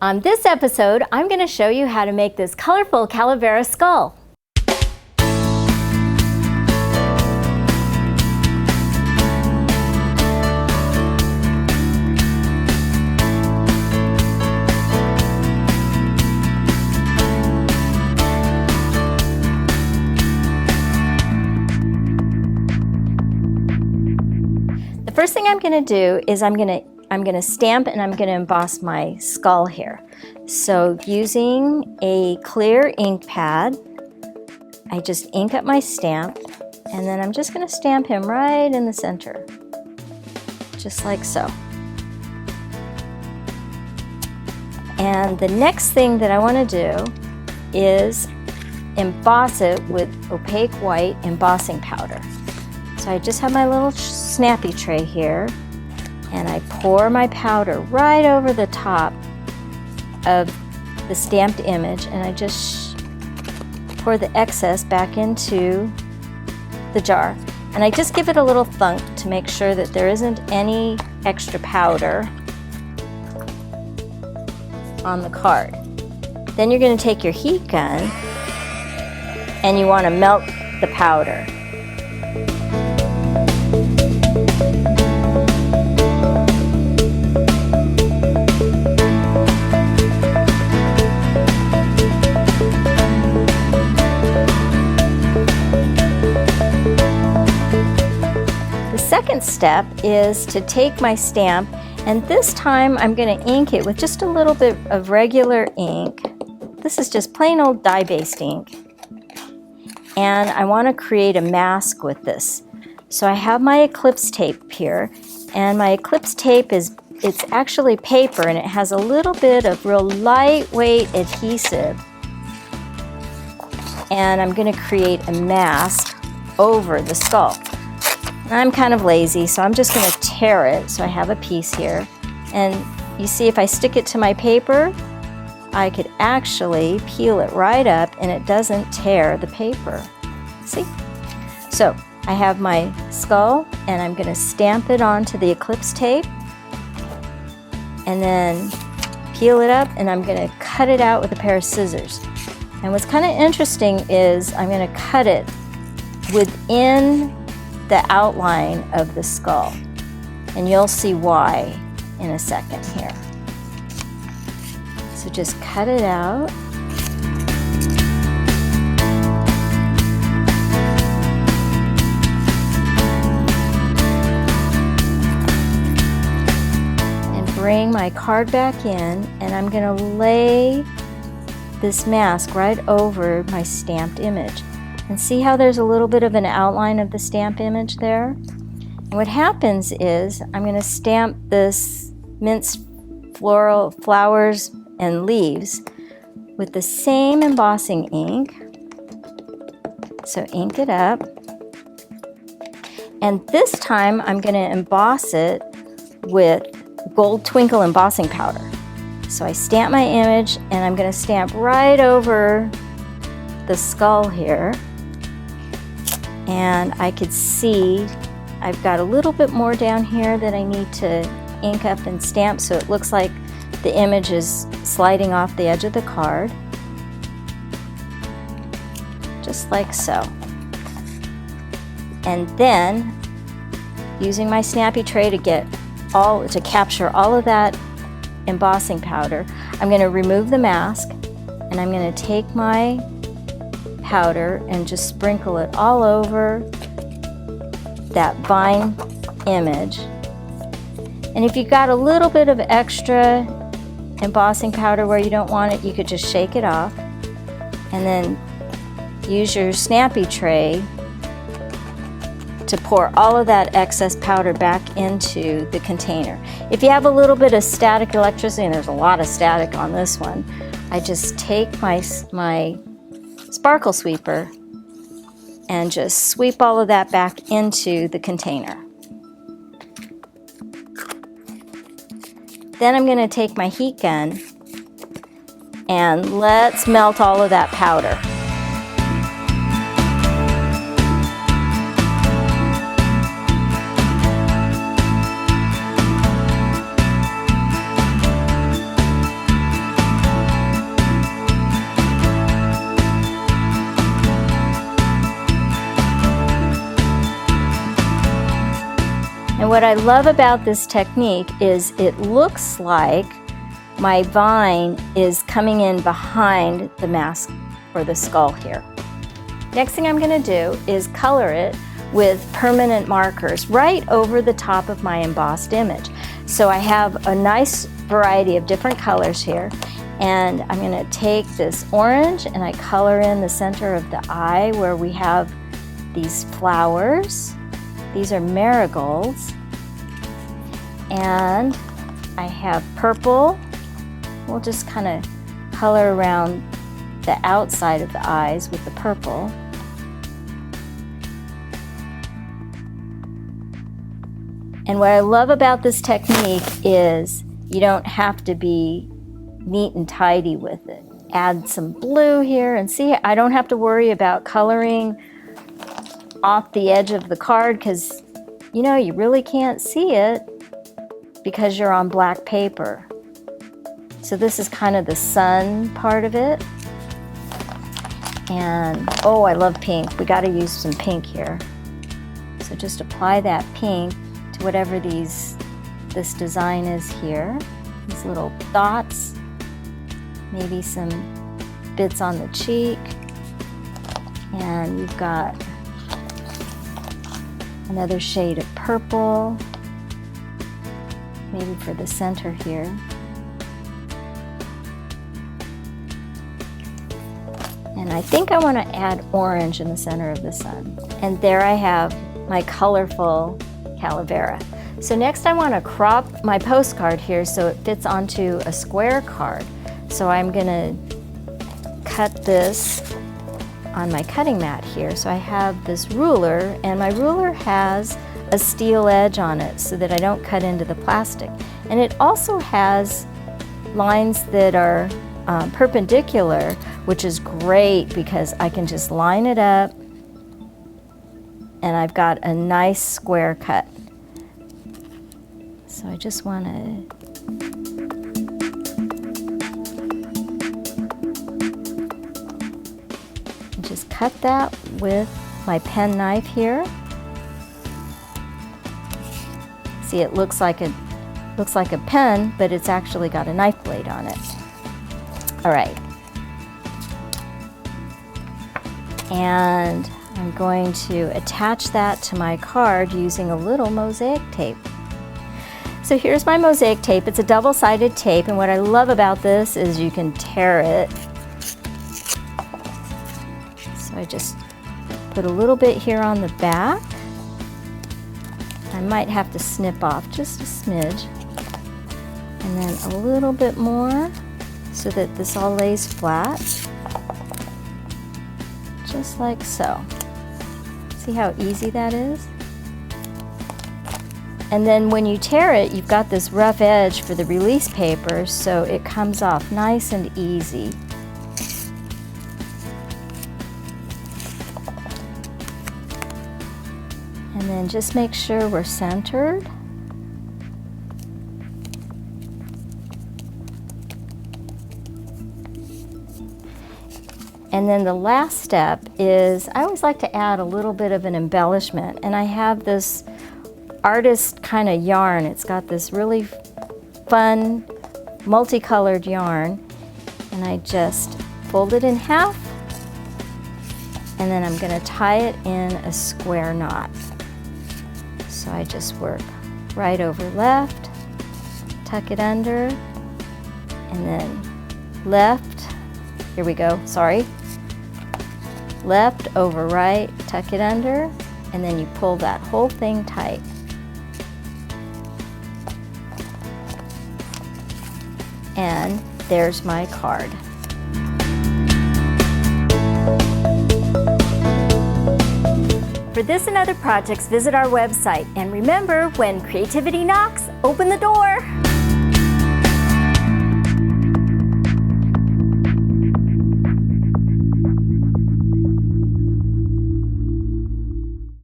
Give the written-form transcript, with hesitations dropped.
On this episode, I'm going to show you how to make this colorful Calavera skull. The first thing I'm going to do is I'm going to stamp and I'm going to emboss my skull here. So using a clear ink pad, I just ink up my stamp and then I'm just going to stamp him right in the center, just like so. And the next thing that I want to do is emboss it with opaque white embossing powder. So I just have my little snappy tray here, and I pour my powder right over the top of the stamped image, and I just pour the excess back into the jar. And I just give it a little thunk to make sure that there isn't any extra powder on the card. Then you're going to take your heat gun and you want to melt the powder. Second step is to take my stamp, and this time I'm going to ink it with just a little bit of regular ink. This is just plain old dye-based ink, and I want to create a mask with this. So I have my Eclipse tape here, and my Eclipse tape it's actually paper, and it has a little bit of real lightweight adhesive, and I'm going to create a mask over the skull. I'm kind of lazy, so I'm just going to tear it. So I have a piece here, and you see if I stick it to my paper, I could actually peel it right up and it doesn't tear the paper. See? So I have my skull and I'm going to stamp it onto the Eclipse tape and then peel it up, and I'm going to cut it out with a pair of scissors. And what's kind of interesting is I'm going to cut it within the outline of the skull, and you'll see why in a second here. So just cut it out. And bring my card back in, and I'm going to lay this mask right over my stamped image. And see how there's a little bit of an outline of the stamp image there? And what happens is I'm going to stamp this minced floral flowers and leaves with the same embossing ink. So ink it up. And this time I'm going to emboss it with gold twinkle embossing powder. So I stamp my image and I'm going to stamp right over the skull here. And I could see I've got a little bit more down here that I need to ink up and stamp so it looks like the image is sliding off the edge of the card. Just like so. And then, using my snappy tray to capture all of that embossing powder, I'm going to remove the mask and I'm going to take my powder and just sprinkle it all over that vine image. And if you got a little bit of extra embossing powder where you don't want it, you could just shake it off and then use your snappy tray to pour all of that excess powder back into the container. If you have a little bit of static electricity, and there's a lot of static on this one, I just take my sparkle sweeper and just sweep all of that back into the container. Then I'm going to take my heat gun and let's melt all of that powder. And what I love about this technique is it looks like my vine is coming in behind the mask or the skull here. Next thing I'm going to do is color it with permanent markers right over the top of my embossed image. So I have a nice variety of different colors here, and I'm going to take this orange and I color in the center of the eye where we have these flowers. These are marigolds. And I have purple. We'll just kind of color around the outside of the eyes with the purple. And what I love about this technique is you don't have to be neat and tidy with it. Add some blue here, and see, I don't have to worry about coloring off the edge of the card because, you know, you really can't see it because you're on black paper. So this is kind of the sun part of it. And, oh, I love pink. We got to use some pink here. So just apply that pink to whatever this design is here. These little dots, maybe some bits on the cheek. And we've got another shade of purple, maybe for the center here. And I think I want to add orange in the center of the sun. And there I have my colorful Calavera. So next I want to crop my postcard here so it fits onto a square card. So I'm going to cut this on my cutting mat here. So I have this ruler, and my ruler has a steel edge on it so that I don't cut into the plastic. And it also has lines that are perpendicular, which is great because I can just line it up and I've got a nice square cut. So I just want to just cut that with my pen knife here. See, it looks like a pen, but it's actually got a knife blade on it. All right. And I'm going to attach that to my card using a little Mosaic tape. So here's my Mosaic tape. It's a double-sided tape, and what I love about this is you can tear it. So I just put a little bit here on the back. I might have to snip off just a smidge, and then a little bit more so that this all lays flat, just like so. See how easy that is? And then when you tear it, you've got this rough edge for the release paper, so it comes off nice and easy. And then just make sure we're centered. And then the last step is, I always like to add a little bit of an embellishment, and I have this artist kind of yarn. It's got this really fun multicolored yarn, and I just fold it in half, and then I'm going to tie it in a square knot. So I just work right over left, tuck it under, and then left, here we go, sorry, left over right, tuck it under, and then you pull that whole thing tight. And there's my card. For this and other projects, visit our website. And remember, when creativity knocks, open the door.